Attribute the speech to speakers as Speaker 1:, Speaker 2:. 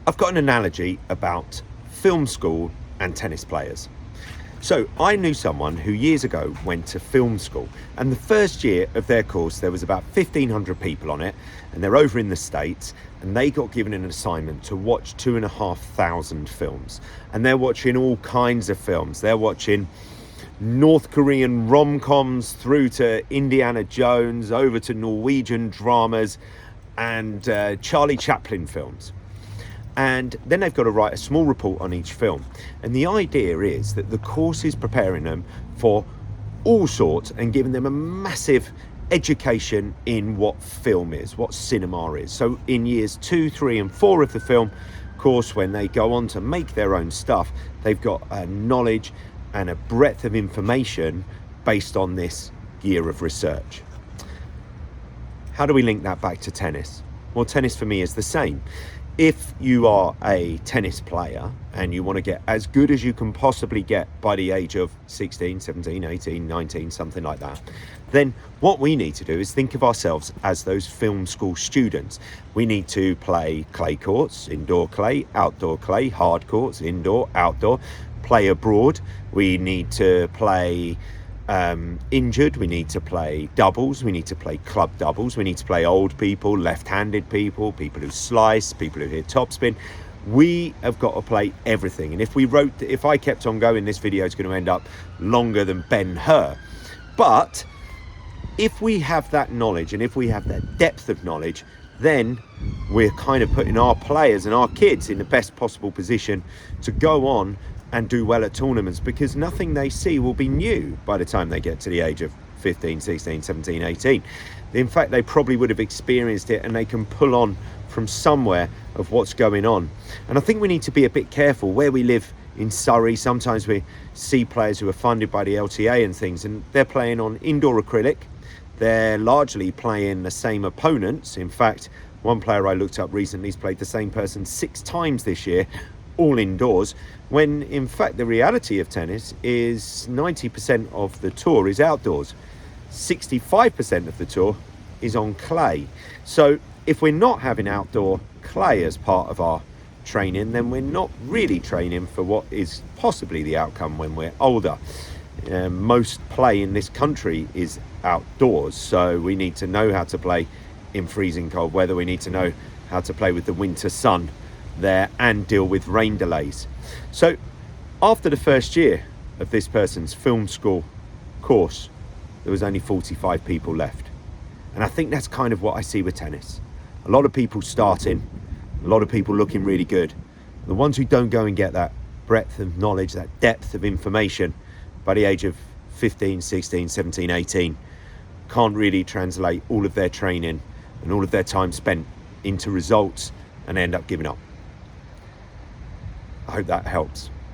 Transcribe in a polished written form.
Speaker 1: I've got an analogy about film school and tennis players. So I knew someone who years ago went to film school, and the first year of their course there was about 1,500 people on it, and they're over in the States, and they got given an assignment to watch 2,500 films. And they're watching all kinds of films. They're watching North Korean rom-coms through to Indiana Jones, over to Norwegian dramas and Charlie Chaplin films. And then they've got to write a small report on each film. And the idea is that the course is preparing them for all sorts and giving them a massive education in what film is, what cinema is. So in years 2, 3 and 4 of the film course, when they go on to make their own stuff, they've got a knowledge and a breadth of information based on this year of research. How do we link that back to tennis? Well, tennis for me is the same. If you are a tennis player and you want to get as good as you can possibly get by the age of 16, 17, 18, 19, something like that, then what we need to do is think of ourselves as those film school students. We need to play clay courts, indoor clay, outdoor clay, hard courts, indoor, outdoor, play abroad. We need to play injured, we need to play doubles, we need to play club doubles, we need to play old people, left-handed people, people who slice, people who hit topspin. We have got to play everything. And if I kept on going, this video is going to end up longer than Ben-Hur. But if we have that knowledge and if we have that depth of knowledge, then we're kind of putting our players and our kids in the best possible position to go on and do well at tournaments, because nothing they see will be new by the time they get to the age of 15, 16, 17, 18. In fact, they probably would have experienced it and they can pull on from somewhere of what's going on. And I think we need to be a bit careful. Where we live in Surrey, sometimes we see players who are funded by the LTA and things, and they're playing on indoor acrylic. They're largely playing the same opponents. In fact, one player I looked up recently has played the same person 6 times this year, all indoors, when in fact the reality of tennis is 90% of the tour is outdoors, 65% of the tour is on clay. So if we're not having outdoor clay as part of our training, then we're not really training for what is possibly the outcome when we're older. Most play in this country is outdoors, so we need to know how to play in freezing cold weather. We need to know how to play with the winter sun there and deal with rain delays. So after the first year of this person's film school course, there was only 45 people left. And I think that's kind of what I see with tennis. A lot of people starting, a lot of people looking really good. The ones who don't go and get that breadth of knowledge, that depth of information by the age of 15, 16, 17, 18, can't really translate all of their training and all of their time spent into results and end up giving up. I hope that helps.